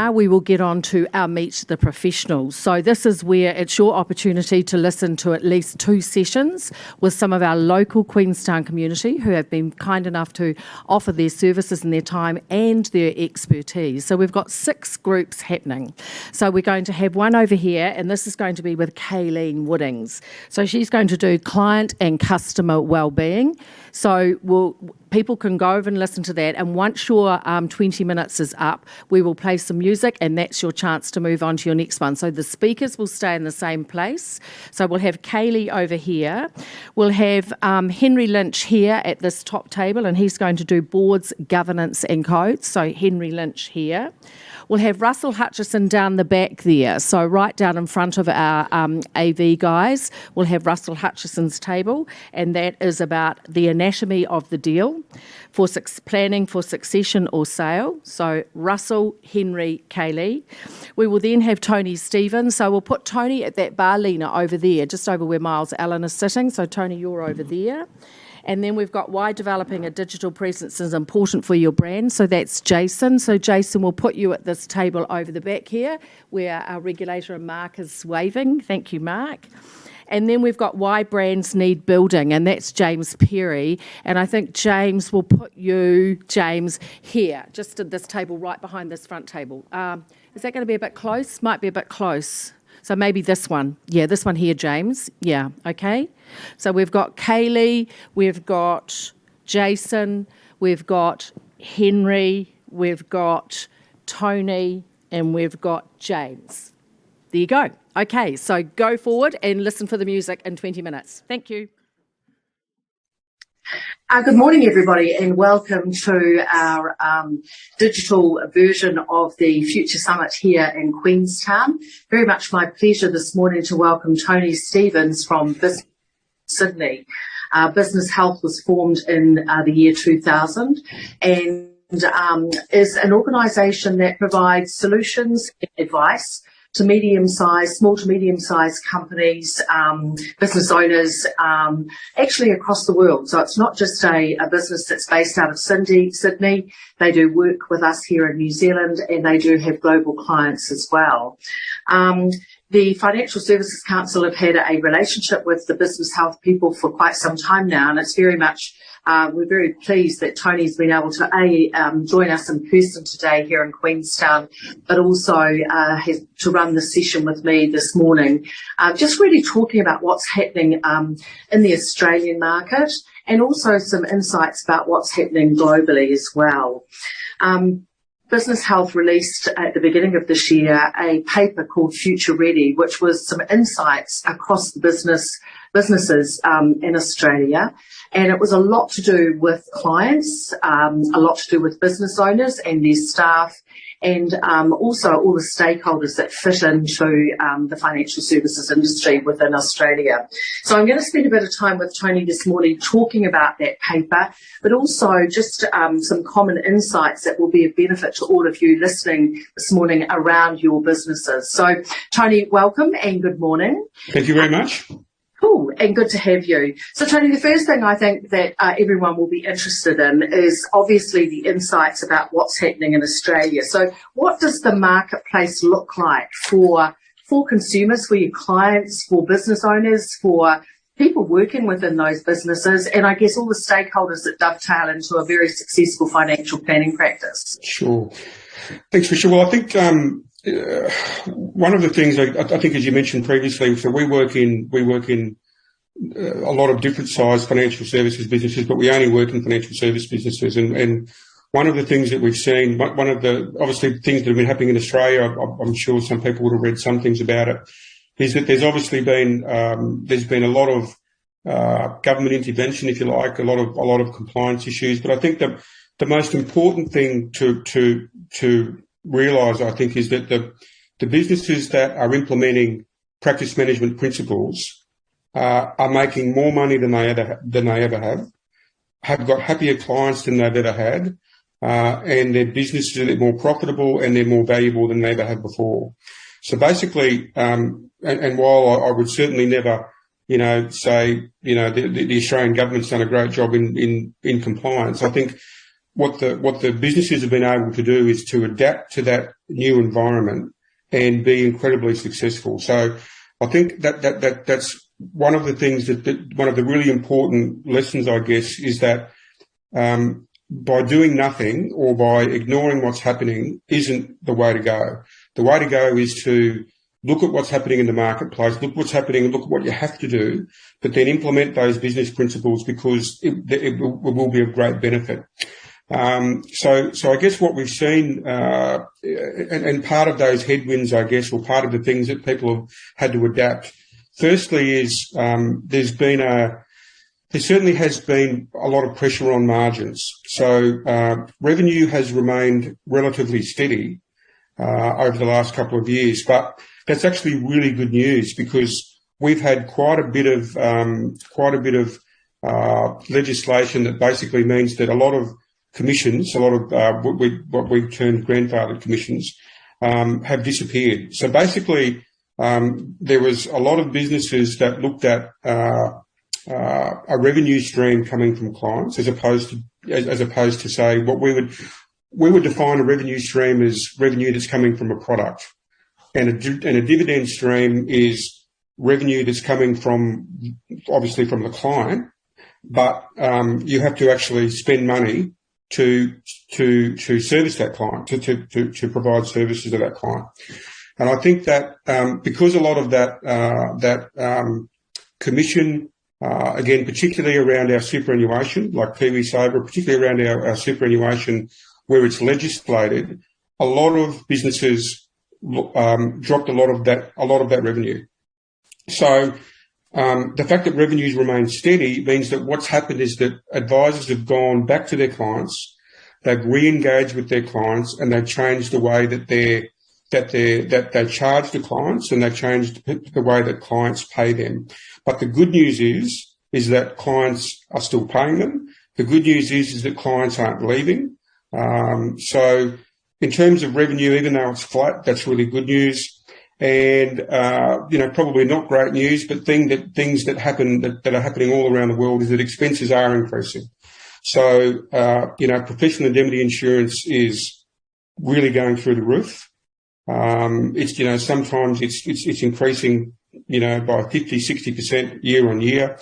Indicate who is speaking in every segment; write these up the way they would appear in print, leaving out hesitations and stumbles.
Speaker 1: now we will get on to our Meet the Professionals. So this is where it's your opportunity to listen to at least 2 sessions with some of our local Queenstown community who have been kind enough to offer their services and their time and their expertise. So we've got 6 groups happening. So we're going to have one over here, and this is going to be with Kayleen Woodings. So she's going to do client and customer wellbeing. So people can go over and listen to that, and once your 20 minutes is up, we will play some music, and that's your chance to move on to your next one. So the speakers will stay in the same place. So we'll have Kaylee over here. We'll have Henry Lynch here at this top table, and he's going to do boards, governance and codes. So Henry Lynch here. We'll have Russell Hutchison down the back there. So right down in front of our AV guys, we'll have Russell Hutchison's table, and that is about the anatomy of the deal for planning for succession or sale. So Russell, Henry, Kaylee. We will then have Tony Stevens. So we'll put Tony at that bar, Lena, over there, just over where Miles Allen is sitting. So Tony, you're over there. And then we've got why developing a digital presence is important for your brand. So that's Jason. So Jason will put you at this table over the back here where our regulator and Mark is waving. Thank you, Mark. And then we've got why brands need building, and that's James Perry. And I think James will put you, James, here, just at this table right behind this front table. Is that going to be a bit close? Might be a bit close. So maybe this one. Yeah, this one here, James. Yeah, okay. So we've got Kaylee, we've got Jason, we've got Henry, we've got Tony, and we've got James. There you go. Okay, so go forward and listen for the music in 20 minutes. Thank you.
Speaker 2: Good morning, everybody, and welcome to our digital version of the Future Summit here in Queenstown. Very much my pleasure this morning to welcome Tony Stevens from Business Sydney. Business Health was formed in the year 2000 and is an organisation that provides solutions and advice to small to medium-sized companies, business owners, actually across the world. So it's not just a business that's based out of Sydney. They do work with us here in New Zealand, and they do have global clients as well. The Financial Services Council have had a relationship with the Business Health people for quite some time now, and it's very much we're very pleased that Tony's been able to join us in person today here in Queenstown, but also has to run the session with me this morning, just really talking about what's happening in the Australian market and also some insights about what's happening globally as well. Business Health released at the beginning of this year a paper called Future Ready, which was some insights across the businesses in Australia. And it was a lot to do with clients, a lot to do with business owners and their staff, and also all the stakeholders that fit into the financial services industry within Australia. So I'm going to spend a bit of time with Tony this morning talking about that paper, but also just some common insights that will be of benefit to all of you listening this morning around your businesses. So Tony, welcome and good morning.
Speaker 3: Thank you very much.
Speaker 2: Cool, and good to have you. So, Tony, the first thing I think that everyone will be interested in is obviously the insights about what's happening in Australia. So what does the marketplace look like for consumers, for your clients, for business owners, for people working within those businesses, and I guess all the stakeholders that dovetail into a very successful financial planning practice?
Speaker 3: Sure. Thanks, Tricia. Well, I think one of the things I think, as you mentioned previously, so we work in a lot of different size financial services businesses, but we only work in financial service businesses. And one of the things that we've seen, one of the obviously things that have been happening in Australia, I'm sure some people would have read some things about it, is that there's obviously been there's been a lot of government intervention, if you like, a lot of compliance issues. But I think that the most important thing to realise, I think, is that the businesses that are implementing practice management principles are making more money than they ever have got happier clients than they've ever had, and their businesses are more profitable and they're more valuable than they ever have before. So basically, and while I would certainly never, say, the Australian government's done a great job in compliance, I think what the businesses have been able to do is to adapt to that new environment and be incredibly successful. So I think that's one of the things that one of the really important lessons, I guess, is that by doing nothing or by ignoring what's happening isn't the way to go. The way to go is to look at what's happening in the marketplace, look what's happening, and look at what you have to do, but then implement those business principles because it will be of great benefit. So I guess what we've seen, and part of those headwinds, I guess, or part of the things that people have had to adapt, firstly is there certainly has been a lot of pressure on margins. So revenue has remained relatively steady over the last couple of years, but that's actually really good news because we've had quite a bit of legislation that basically means that a lot of commissions, a lot of what we term grandfathered commissions, have disappeared. So basically, there was a lot of businesses that looked at a revenue stream coming from clients, as opposed to say what we would define a revenue stream as revenue that's coming from a product, and a dividend stream is revenue that's coming from obviously from the client, but you have to actually spend money to service that client, to provide services to that client. And I think that because a lot of that commission, again, particularly around our superannuation, like KiwiSaver, particularly around our superannuation, where it's legislated, a lot of businesses dropped a lot of that revenue. So the fact that revenues remain steady means that what's happened is that advisors have gone back to their clients, they've re-engaged with their clients, and they've changed the way that they charge the clients, and they've changed the way that clients pay them. But the good news is that clients are still paying them. The good news is that clients aren't leaving. So in terms of revenue, even though it's flat, that's really good news. And probably not great news, but things that are happening all around the world is that expenses are increasing. So professional indemnity insurance is really going through the roof. It's sometimes it's increasing by 50-60% year on year.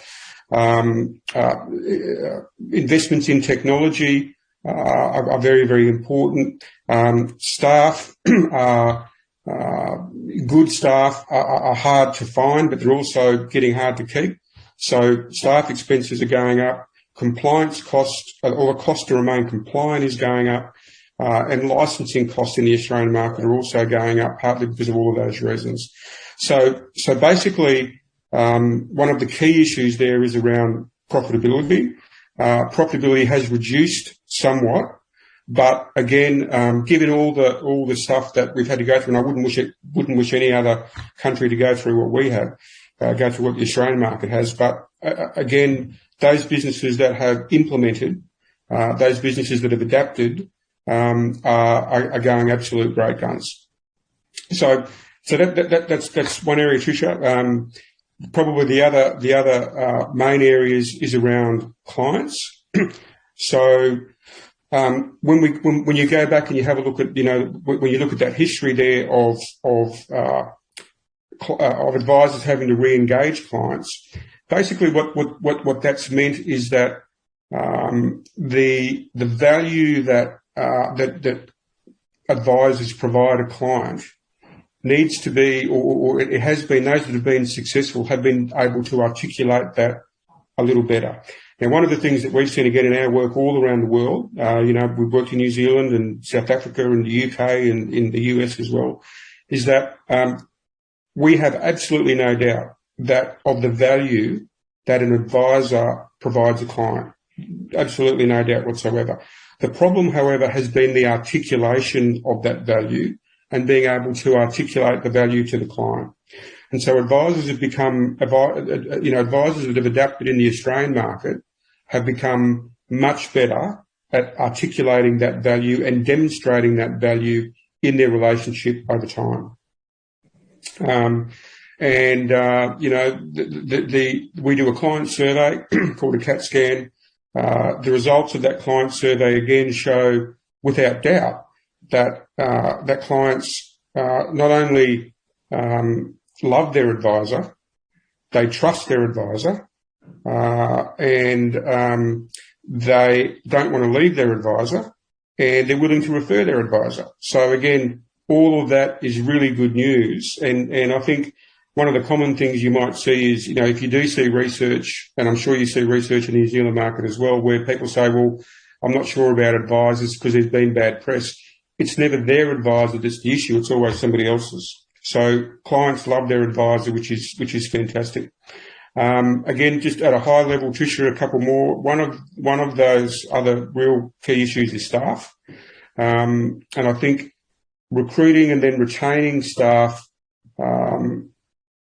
Speaker 3: Investments in technology are very, very important. Staff good staff are hard to find, but they're also getting hard to keep. So staff expenses are going up. Compliance costs, or the cost to remain compliant, is going up. And licensing costs in the Australian market are also going up, partly because of all of those reasons. So basically, one of the key issues there is around profitability. Profitability has reduced somewhat. But again, given all the stuff that we've had to go through, and I wouldn't wish any other country to go through what we have, go through what the Australian market has. But again, those businesses that have implemented, those businesses that have adapted, are going absolute great guns. So that's one area, Tricia. Probably the other main areas is around clients. So. When you go back and you have a look at, when you look at that history there of advisors having to re-engage clients, basically what that's meant is that the value that advisors provide a client needs to be, or it has been, those that have been successful have been able to articulate that a little better. Now, one of the things that we've seen again in our work all around the world, we've worked in New Zealand and South Africa and the UK and in the US as well, is that we have absolutely no doubt that of the value that an advisor provides a client. Absolutely no doubt whatsoever. The problem, however, has been the articulation of that value and being able to articulate the value to the client. And so advisors have become, advisors that have adapted in the Australian market have become much better at articulating that value and demonstrating that value in their relationship over time. We do a client survey called a CAT scan. The results of that client survey again show, without doubt, that clients not only love their advisor, they trust their advisor, and they don't want to leave their advisor, and they're willing to refer their advisor. So again, all of that is really good news. And I think one of the common things you might see is, if you do see research, and I'm sure you see research in the New Zealand market as well, where people say, well, I'm not sure about advisors because there's been bad press. It's never their advisor that's the issue. It's always somebody else's. So clients love their advisor, which is fantastic. Again, just at a high level, Tricia, a couple more. One of those other real key issues is staff. And I think recruiting and then retaining staff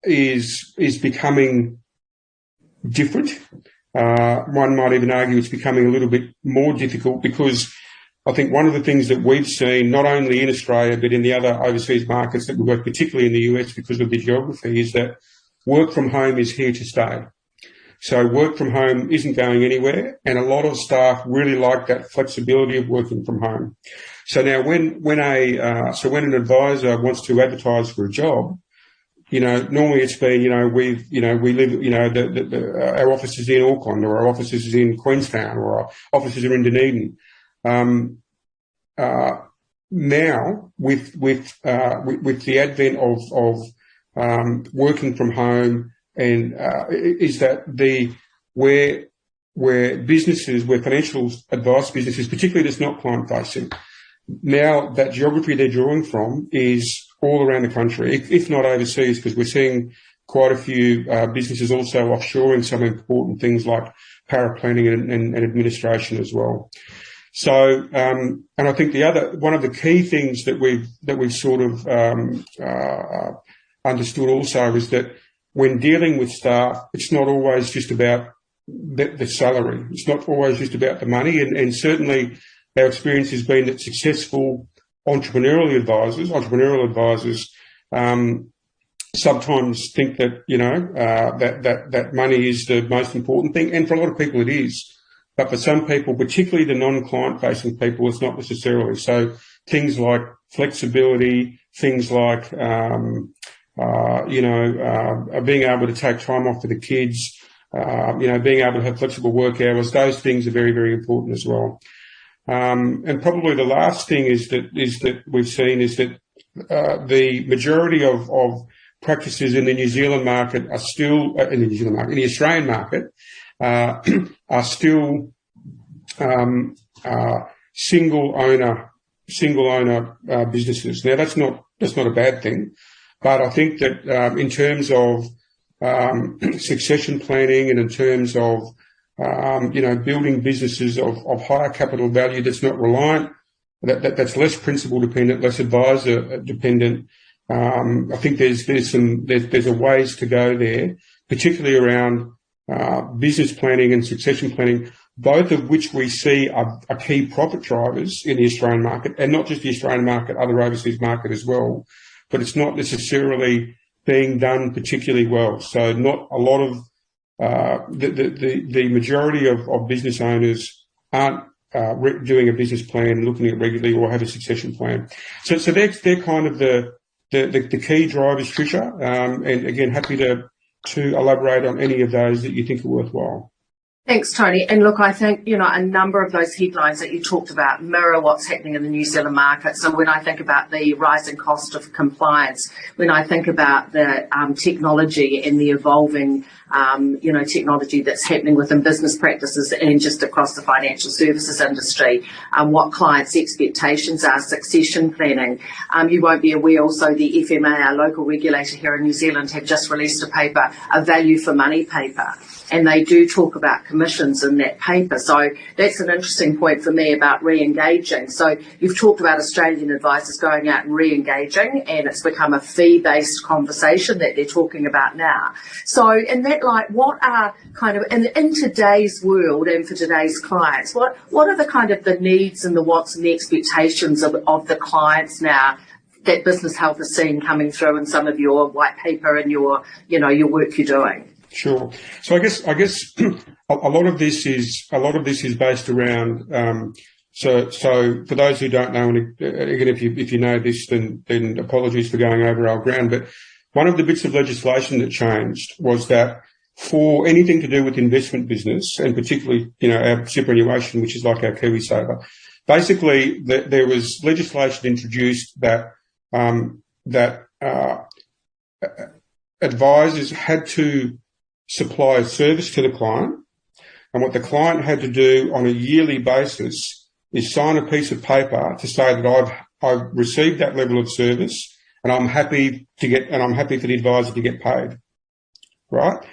Speaker 3: is becoming different. One might even argue it's becoming a little bit more difficult, because I think one of the things that we've seen, not only in Australia but in the other overseas markets that we work, particularly in the US because of the geography, is that work from home is here to stay. So work from home isn't going anywhere, and a lot of staff really like that flexibility of working from home. So now when an advisor wants to advertise for a job, normally it's been, we live, our office is in Auckland, or our office is in Queenstown, or our offices are in Dunedin. Now with the advent of working from home, and is that where businesses, where financial advice businesses, particularly that's not client facing, now that geography they're drawing from is all around the country, if not overseas, because we're seeing quite a few businesses also offshoring some important things like paraplanning and administration as well. So, and I think one of the key things that we've sort of understood also is that when dealing with staff, it's not always just about the salary. It's not always just about the money. And certainly our experience has been that successful entrepreneurial advisors sometimes think that, that money is the most important thing. And for a lot of people it is. But for some people, particularly the non-client facing people, it's not necessarily. So things like flexibility, things like, being able to take time off for the kids, being able to have flexible work hours, those things are very, very important as well. And probably the last thing is that we've seen is that the majority of practices in the New Zealand market are still in the Australian market are still single owner businesses. Now that's not a bad thing, but I think that in terms of succession planning and in terms of building businesses of higher capital value that's not reliant, that's less principal dependent, less advisor dependent. I think there's a ways to go there, particularly around business planning and succession planning, both of which we see are key profit drivers in the Australian market, and not just the Australian market, other overseas market as well. But it's not necessarily being done particularly well. So not a lot of the majority of business owners aren't doing a business plan, looking at regularly, or have a succession plan. So they're kind of the key drivers, Tricia. And again, happy to elaborate on any of those that you think are worthwhile.
Speaker 2: Thanks, Tony. And look, I think, a number of those headlines that you talked about mirror what's happening in the New Zealand market. So when I think about the rising cost of compliance, when I think about the technology and the evolving, technology that's happening within business practices and just across the financial services industry, what clients' expectations are, succession planning. You won't be aware also the FMA, our local regulator here in New Zealand, have just released a paper, a value for money paper. And they do talk about commissions in that paper. So that's an interesting point for me about re-engaging. So you've talked about Australian advisors going out and re-engaging, and it's become a fee-based conversation that they're talking about now. So in that light, what are kind of, in today's world and for today's clients, what are the kind of the needs and the wants and the expectations of the clients now that Business Health is seeing coming through in some of your white paper and your work you're doing?
Speaker 3: Sure. So I guess a lot of this is based around. So for those who don't know, and again, if you know this, then apologies for going over our ground. But one of the bits of legislation that changed was that for anything to do with investment business, and particularly our superannuation, which is like our KiwiSaver, basically there was legislation introduced that advisors had to supply a service to the client, and what the client had to do on a yearly basis is sign a piece of paper to say that I've received that level of service and I'm happy for the advisor to get paid. Right?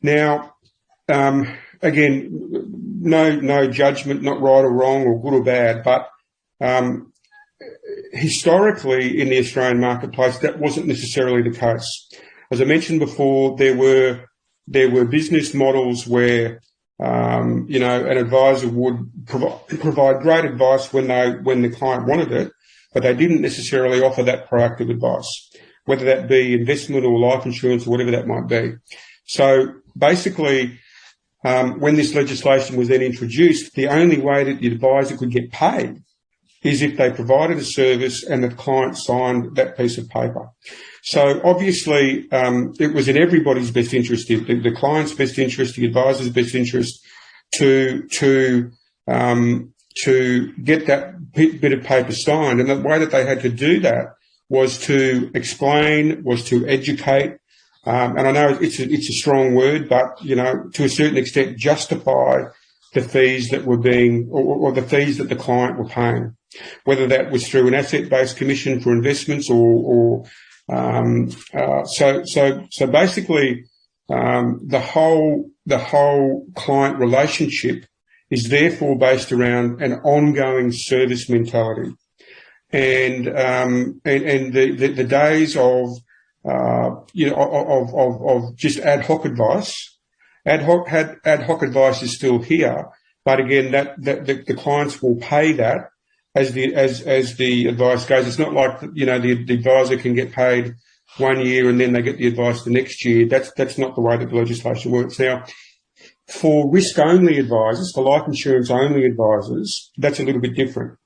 Speaker 3: Now, again, no judgment, not right or wrong or good or bad, but historically in the Australian marketplace that wasn't necessarily the case. As I mentioned before, there were business models where an advisor would provide great advice when the client wanted it, but they didn't necessarily offer that proactive advice, whether that be investment or life insurance or whatever that might be. So basically, when this legislation was then introduced, the only way that the advisor could get paid is if they provided a service and the client signed that piece of paper. So obviously, it was in everybody's best interest, the client's best interest, the advisor's best interest, to get that bit of paper signed. And the way that they had to do that was to explain, was to educate, and I know it's a strong word, but to a certain extent, justify the fees that were being, or the fees that the client were paying, whether that was through an asset-based commission for investments so basically, the whole client relationship is therefore based around an ongoing service mentality, and the days of just ad hoc advice. Ad hoc advice is still here, but again, that the clients will pay that as the advice goes. It's not like the advisor can get paid 1 year and then they get the advice the next year. That's not the way that the legislation works. Now, for risk-only advisors, for life insurance-only advisors, that's a little bit different,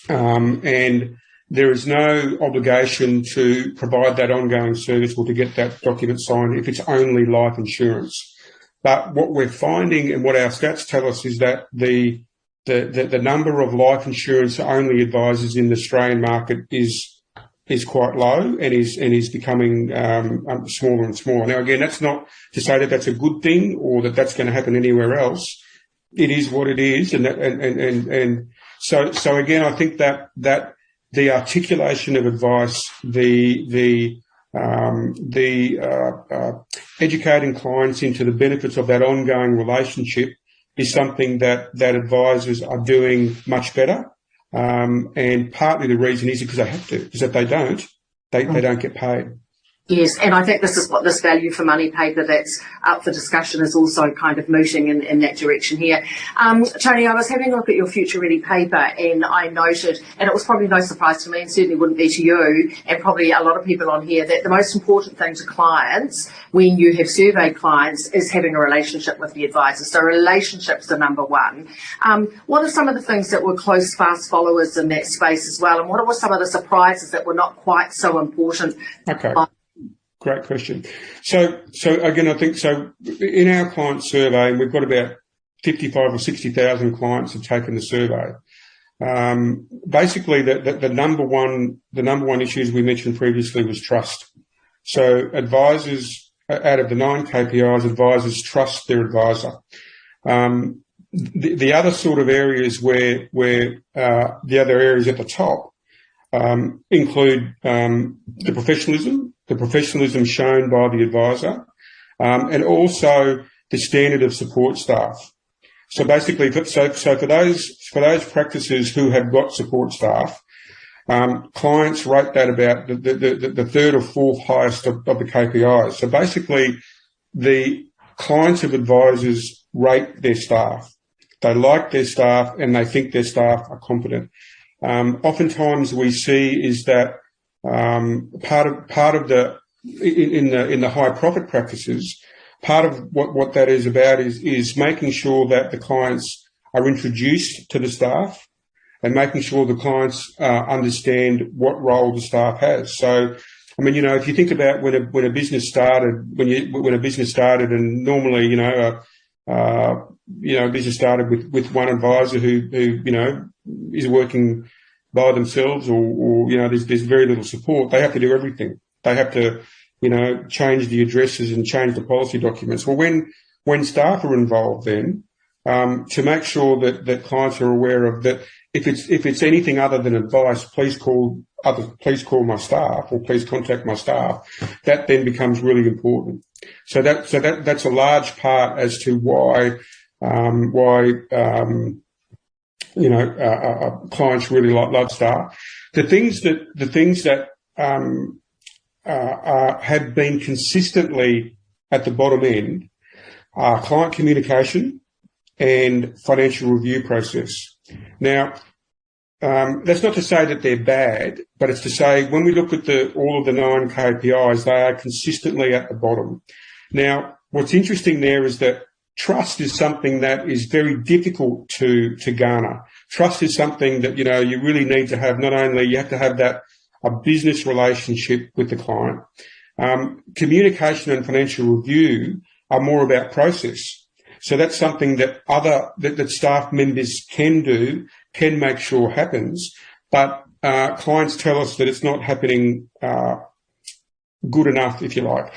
Speaker 3: and there is no obligation to provide that ongoing service or to get that document signed if it's only life insurance. But what we're finding and what our stats tell us is that the number of life insurance only advisors in the Australian market is quite low and is becoming smaller and smaller. Now, again, that's not to say that that's a good thing or that that's going to happen anywhere else. It is what it is, and so again, I think that the articulation of advice, the educating clients into the benefits of that ongoing relationship is something that advisors are doing much better. And partly the reason is because they have to, because if they don't, they don't get paid.
Speaker 2: Yes, and I think this is what this value for money paper that's up for discussion is also kind of mooting in that direction here. Tony, I was having a look at your Future Ready paper and I noted, and it was probably no surprise to me and certainly wouldn't be to you and probably a lot of people on here, that the most important thing to clients when you have surveyed clients is having a relationship with the advisor. So relationships are number one. What are some of the things that were close, fast followers in that space as well? And what were some of the surprises that were not quite so important?
Speaker 3: Okay. Great question. So again, I think so. In our client survey, and we've got about 55 or 60,000 clients have taken the survey. Basically, the number one issues we mentioned previously was trust. So advisors, out of the 9 KPIs, advisors trust their advisor. The other sort of areas where the other areas at the top include the professionalism shown by the advisor, and also the standard of support staff. So basically, so for those practices who have got support staff, clients rate that about the third or fourth highest of the KPIs. So basically, the clients of advisors rate their staff. They like their staff and they think their staff are competent. Oftentimes we see is that part of the in the high profit practices, part of what that is about is making sure that the clients are introduced to the staff and making sure the clients understand what role the staff has. So, I mean, if you think about when a business started, when a business started, and normally, a business started with one advisor who is working by themselves, or there's very little support. They have to do everything. They have to, change the addresses and change the policy documents. Well, when staff are involved, then to make sure that clients are aware of that, if it's anything other than advice, please call my staff, or please contact my staff. That then becomes really important. So that's a large part as to why clients really love staff. The things that have been consistently at the bottom end are client communication and financial review process. Now, that's not to say that they're bad, but it's to say when we look at all of the 9 KPIs, they are consistently at the bottom. Now, what's interesting there is that trust is something that is very difficult to garner. Trust is something that, you really need to have. Not only you have to have a business relationship with the client. Communication and financial review are more about process. So that's something that that staff members can do, can make sure happens, but clients tell us that it's not happening good enough, if you like.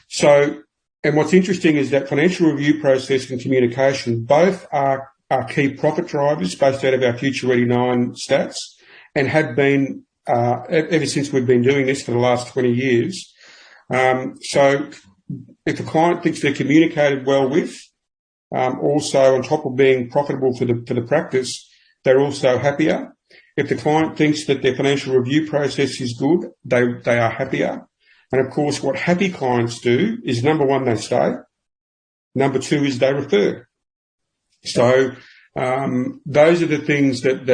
Speaker 3: So, and what's interesting is that financial review process and communication both are key profit drivers based out of our Future Ready 9 stats, and have been ever since we've been doing this for the last 20 years. So if a client thinks they're communicated well with, also on top of being profitable for the practice, they're also happier. If the client thinks that their financial review process is good, they are happier. And of course, what happy clients do is, number one, they stay. Number two is they refer. So those are the things that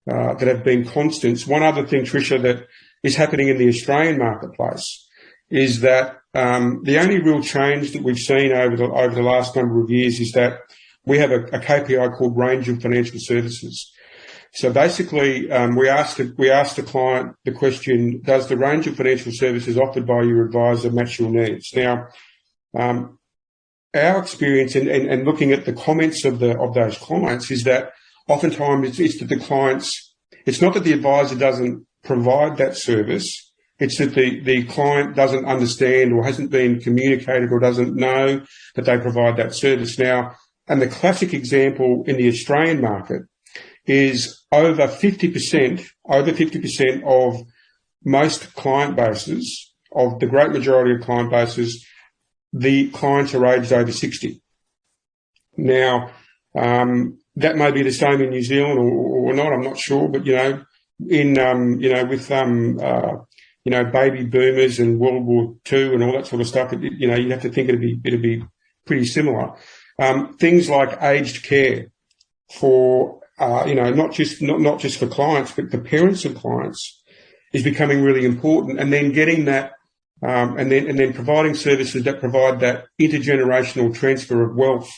Speaker 3: have been constants. One other thing, Tricia, that is happening in the Australian marketplace is that the only real change that we've seen over the last number of years is that we have a KPI called range of financial services. So basically, we asked the client the question: does the range of financial services offered by your advisor match your needs? Now, our experience and looking at the comments of those clients is that oftentimes it's that the clients, it's not that the advisor doesn't provide that service, it's that the client doesn't understand or hasn't been communicated or doesn't know that they provide that service. Now, and the classic example in the Australian market is over 50% of most client bases, of the great majority of client bases, the clients are aged over 60. Now, that may be the same in New Zealand or not, I'm not sure, but, with baby boomers and World War II and all that sort of stuff, you have to think it'd be pretty similar. Things like aged care for, not just for clients, but the parents of clients is becoming really important. And then getting that, and then providing services that provide that intergenerational transfer of wealth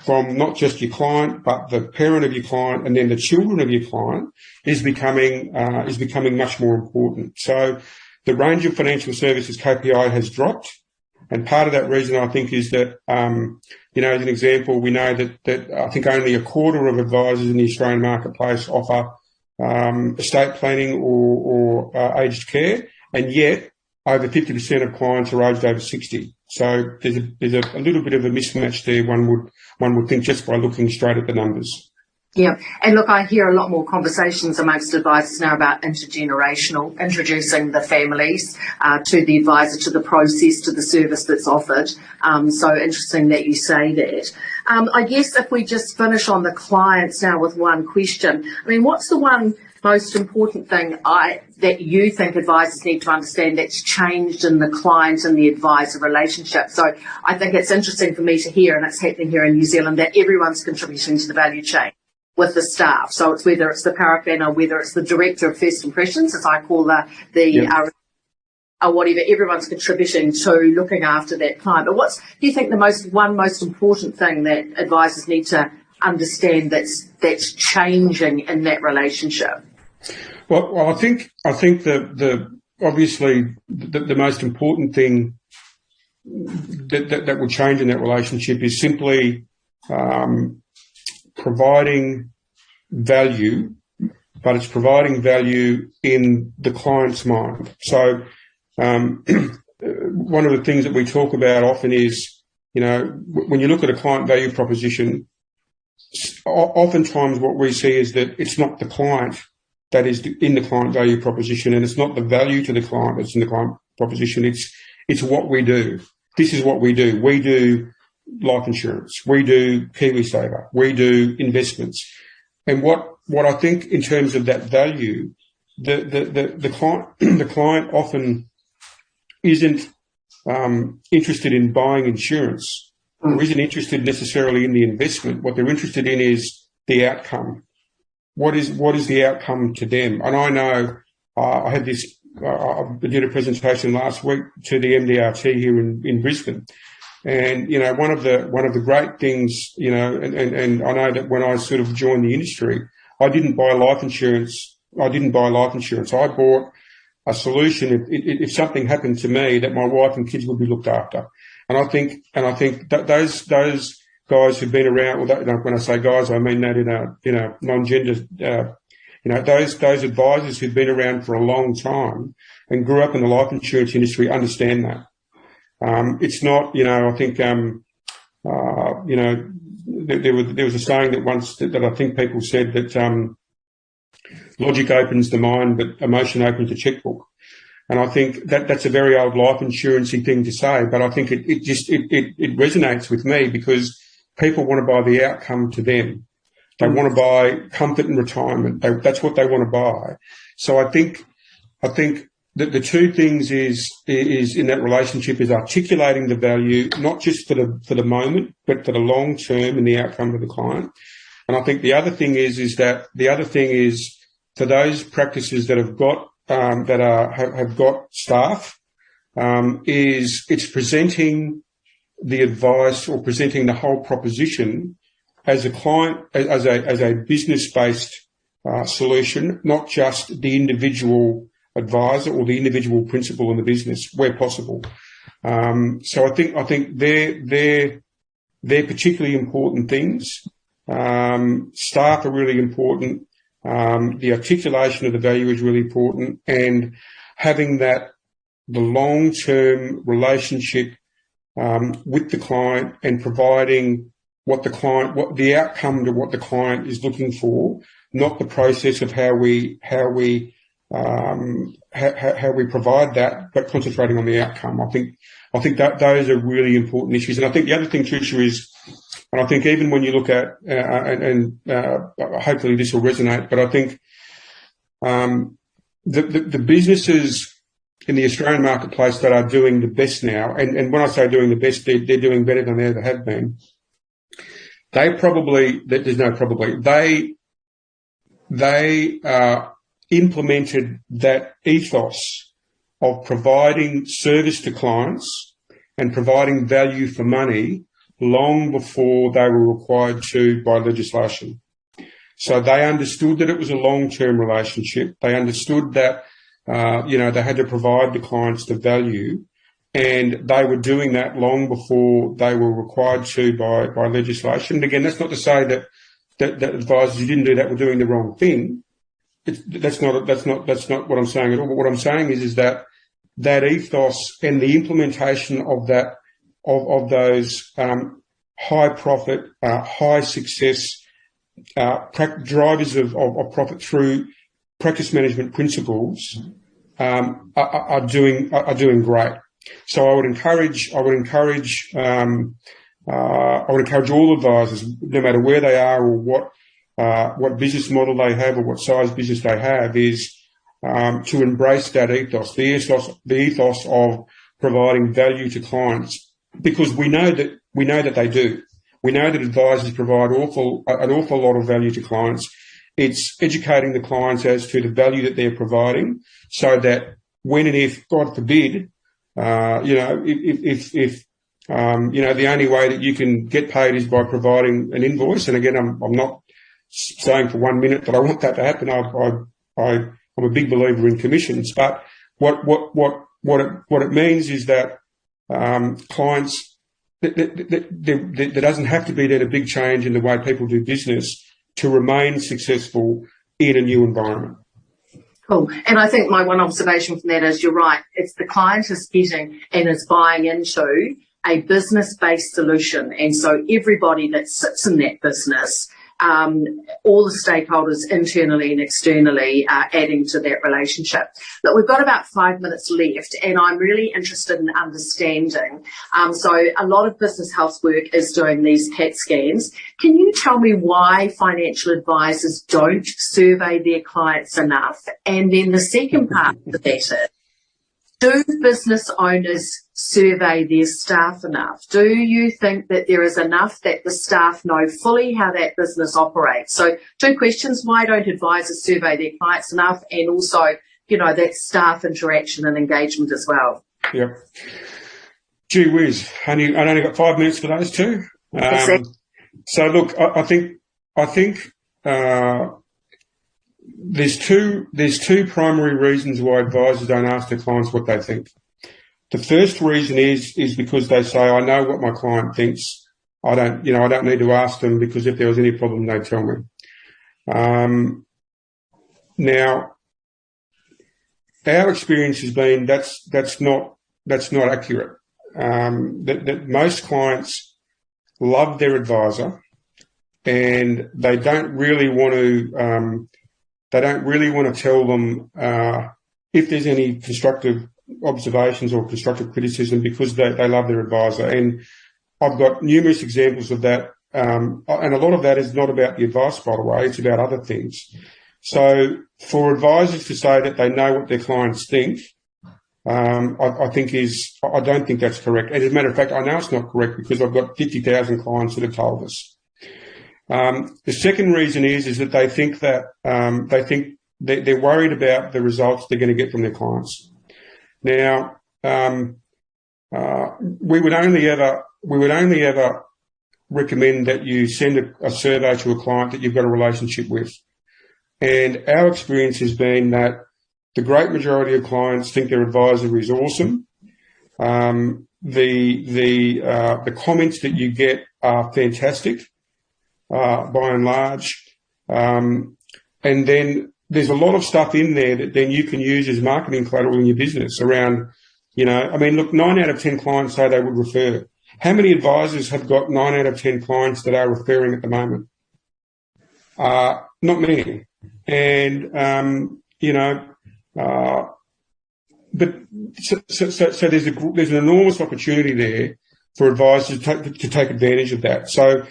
Speaker 3: from not just your client, but the parent of your client, and then the children of your client is becoming much more important. So the range of financial services KPI has dropped. And part of that reason, I think, is that, as an example, we know that I think only a quarter of advisors in the Australian marketplace offer estate planning or aged care, and yet over 50% of clients are aged over 60. So there's a little bit of a mismatch there, one would think, just by looking straight at the numbers.
Speaker 2: Yeah, and look, I hear a lot more conversations amongst advisors now about intergenerational, introducing the families to the advisor, to the process, to the service that's offered. So interesting that you say that. I guess if we just finish on the clients now with one question, I mean, what's the one most important thing that you think advisors need to understand that's changed in the client and the advisor relationship? So I think it's interesting for me to hear, and it's happening here in New Zealand, that everyone's contributing to the value chain with the staff. So it's whether it's the paraplanner, whether it's the director of first impressions, as I call whatever. Everyone's contributing to looking after that client. But what do you think the most important thing that advisors need to understand that's changing in that relationship?
Speaker 3: Well, I think obviously the most important thing that will change in that relationship is simply providing value, but it's providing value in the client's mind. So one of the things that we talk about often is, when you look at a client value proposition, oftentimes what we see is that it's not the client that is in the client value proposition, and it's not the value to the client that's in the client proposition. It's what we do. This is what we do. We do life insurance. We do KiwiSaver. We do investments. And what I think in terms of that value, the client often isn't interested in buying insurance, or isn't interested necessarily in the investment. What they're interested in is the outcome. What is the outcome to them? And I know I had this. I did a presentation last week to the MDRT here in Brisbane, and one of the great things, and I know that when I sort of joined the industry, I didn't buy life insurance. I bought a solution if something happened to me, that my wife and kids would be looked after. And I think that those guys who've been around, well, when I say guys, I mean that non-gender. Those advisors who've been around for a long time and grew up in the life insurance industry understand that. It's not, I think, there was a saying that once that I think people said that logic opens the mind, but emotion opens the checkbook. And I think that's a very old life insurance-y thing to say, but I think it resonates with me, because people want to buy the outcome to them. They want to buy comfort in retirement. That's what they want to buy. So I think that the two things is in that relationship is articulating the value, not just for the moment, but for the long term and the outcome of the client. And I think the other thing is for those practices that have got have got staff, is it's presenting the advice or presenting the whole proposition as a client, as a business-based solution, not just the individual advisor or the individual principal in the business, where possible. So I think they're particularly important things. Staff are really important. The articulation of the value is really important, and having the long-term relationship with the client and providing what the outcome to what the client is looking for, not the process of how we provide that, but concentrating on the outcome. I think that those are really important issues. And I think the other thing, Tricia, is, and I think even when you look at hopefully this will resonate, but I think the businesses in the Australian marketplace that are doing the best now, and when I say doing the best, they're doing better than they ever have been. They implemented that ethos of providing service to clients and providing value for money long before they were required to by legislation. So they understood that it was a long-term relationship. They understood that, they had to provide the clients the value, and they were doing that long before they were required to by legislation. And again, that's not to say that advisors who didn't do that were doing the wrong thing. That's not what I'm saying at all. But what I'm saying is that ethos and the implementation of that, of those high profit, high success drivers of profit through practice management principles are doing great. So I would encourage all advisors, no matter where they are or what business model they have or what size business they have, is to embrace that ethos, the ethos of providing value to clients, because we know that they do. We know that advisors provide an awful lot of value to clients. It's educating the clients as to the value that they're providing, so that when and if, God forbid, if the only way that you can get paid is by providing an invoice. And again, I'm not saying for 1 minute that I want that to happen. I'm a big believer in commissions, but what it means is that clients, there doesn't have to be then a big change in the way people do business to remain successful in a new environment.
Speaker 2: Cool. And I think my one observation from that is you're right. It's the client is getting and is buying into a business-based solution. And so everybody that sits in that business, all the stakeholders internally and externally are adding to that relationship. Look, we've got about 5 minutes left, and I'm really interested in understanding. So a lot of business health work is doing these CAT scans. Can you tell me why financial advisors don't survey their clients enough? And then the second part of that is, do business owners survey their staff enough? Do you think that there is enough that the staff know fully how that business operates? So 2 questions: why don't advisors survey their clients enough? And also, that staff interaction and engagement as well.
Speaker 3: Yep. Gee whiz, I only got 5 minutes for those two.
Speaker 2: Exactly.
Speaker 3: So look, I think there's two primary reasons why advisors don't ask their clients what they think. The first reason is because they say, I know what my client thinks. I don't need to ask them, because if there was any problem, they'd tell me. Now, our experience has been that's not accurate. That most clients love their advisor, and they don't really want to tell them if there's any constructive observations or constructive criticism, because they love their advisor. And I've got numerous examples of that, and a lot of that is not about the advice, by the way, it's about other things. So for advisors to say that they know what their clients think, I don't think that's correct. And as a matter of fact, I know it's not correct, because I've got 50,000 clients that have told us. The second reason is that they think that they're worried about the results they're going to get from their clients. Now, we would only ever recommend that you send a survey to a client that you've got a relationship with. And our experience has been that the great majority of clients think their advisor is awesome. The comments that you get are fantastic, by and large. And then there's a lot of stuff in there that then you can use as marketing collateral in your business around, look, 9 out of 10 clients say they would refer. How many advisors have got 9 out of 10 clients that are referring at the moment? Not many. And, but so there's an enormous opportunity there for advisors to take advantage of that. So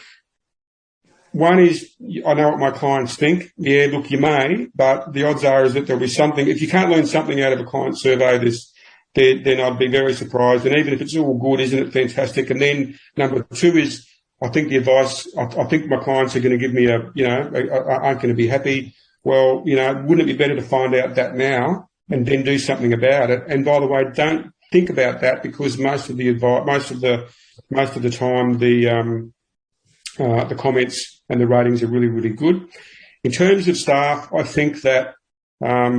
Speaker 3: one is, I know what my clients think. Yeah, look, you may, but the odds are is that there'll be something. If you can't learn something out of a client survey, then I'd be very surprised. And even if it's all good, isn't it fantastic? And then number 2 is, I think the advice, I think my clients are going to give me aren't going to be happy. Well, wouldn't it be better to find out that now and then do something about it? And by the way, don't think about that, because most of the time, the comments and the ratings are really, really good. In terms of staff, I think that, as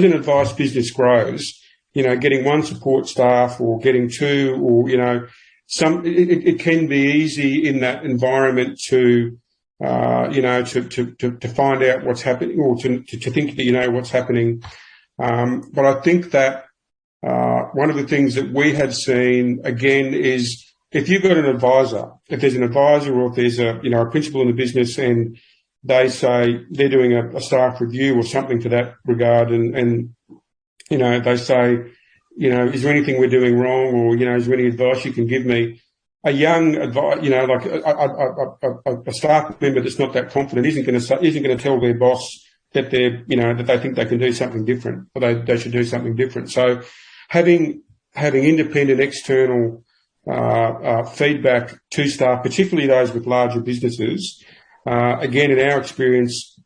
Speaker 3: an advice business grows, getting 1 support staff or getting 2 or, it can be easy in that environment to find out what's happening, or to think that you know what's happening. But I think that one of the things that we have seen, again, is if you've got an advisor, if there's an advisor or if there's a principal in the business and they say they're doing a staff review or something to that regard, and they say, is there anything we're doing wrong, or, is there any advice you can give me? A young advisor, like a staff member that's not that confident isn't going to tell their boss that that they think they can do something different, or they should do something different. So having independent external feedback to staff, particularly those with larger businesses, again, in our experience,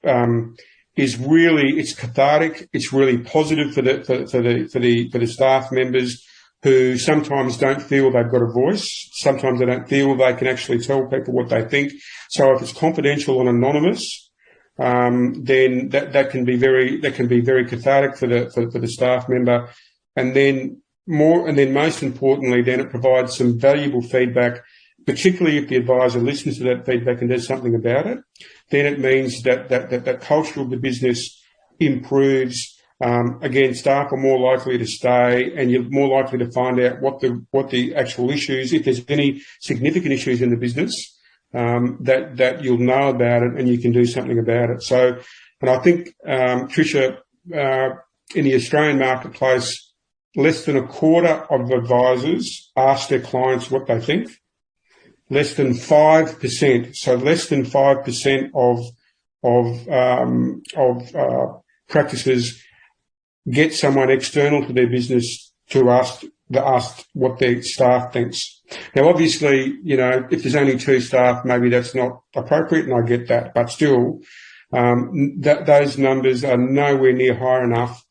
Speaker 3: is really, it's cathartic. It's really positive for the staff members who sometimes don't feel they've got a voice. Sometimes they don't feel they can actually tell people what they think. So if it's confidential and anonymous, then that can be very cathartic for the staff member. And then most importantly, then it provides some valuable feedback, particularly if the advisor listens to that feedback and does something about it. Then it means that culture of the business improves. Again, staff are more likely to stay, and you're more likely to find out what the actual issues, if there's any significant issues in the business, that you'll know about it and you can do something about it. So, and I think, Tricia, in the Australian marketplace, less than a quarter of advisors ask their clients what they think. Less than 5%. So less than 5% of practices get someone external to their business to ask what their staff thinks. Now, obviously, if there's only 2 staff, maybe that's not appropriate, and I get that. But still, those numbers are nowhere near high enough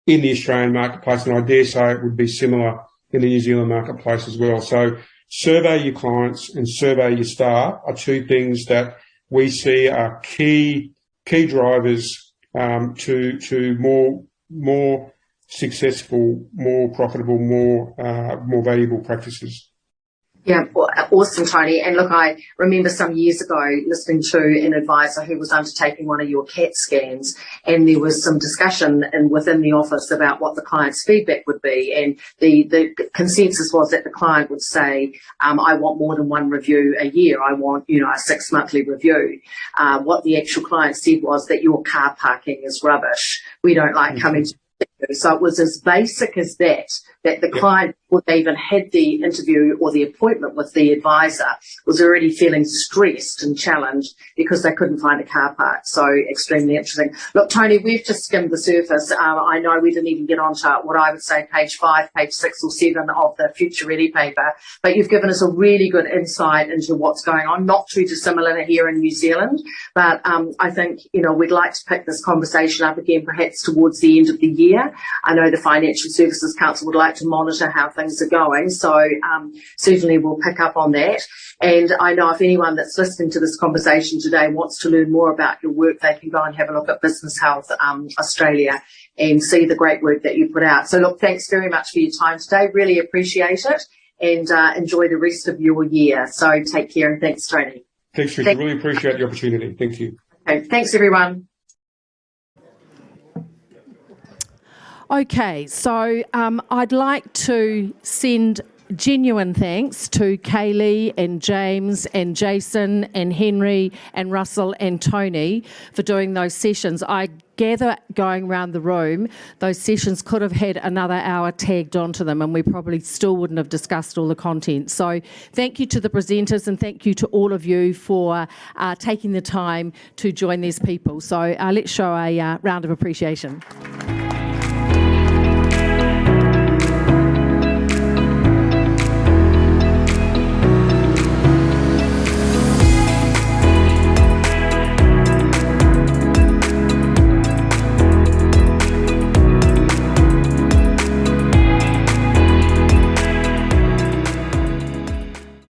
Speaker 3: in the Australian marketplace, and I dare say it would be similar in the New Zealand marketplace as well. So survey your clients and survey your staff are 2 things that we see are key drivers to more successful, more profitable, more valuable practices.
Speaker 2: Yeah, awesome, Tony. And look, I remember some years ago listening to an advisor who was undertaking one of your CAT scans, and there was some discussion within the office about what the client's feedback would be. And the consensus was that the client would say, I want more than 1 review a year. I want, a 6-monthly review. What the actual client said was that your car parking is rubbish. We don't like coming to you. So it was as basic as that the client, before they even had the interview or the appointment with the advisor, was already feeling stressed and challenged because they couldn't find a car park. So extremely interesting. Look, Tony, we've just skimmed the surface. I know we didn't even get onto what I would say page 5, page 6 or 7 of the Future Ready paper, but you've given us a really good insight into what's going on, not too dissimilar here in New Zealand. But I think, we'd like to pick this conversation up again perhaps towards the end of the year. I know the Financial Services Council would like to monitor how things are going, so certainly we'll pick up on that. And I know if anyone that's listening to this conversation today wants to learn more about your work, they can go and have a look at Business Health Australia and see the great work that you put out. So look, thanks very much for your time today. Really appreciate it, and enjoy the rest of your year. So take care, and thanks, Tony.
Speaker 3: Thanks, Tricia. Really appreciate the opportunity. Thank you.
Speaker 2: Okay, thanks, everyone.
Speaker 1: Okay, so I'd like to send genuine thanks to Kaylee and James and Jason and Henry and Russell and Tony for doing those sessions. I gather going around the room, those sessions could have had another hour tagged onto them and we probably still wouldn't have discussed all the content. So thank you to the presenters and thank you to all of you for taking the time to join these people. So let's show a round of appreciation.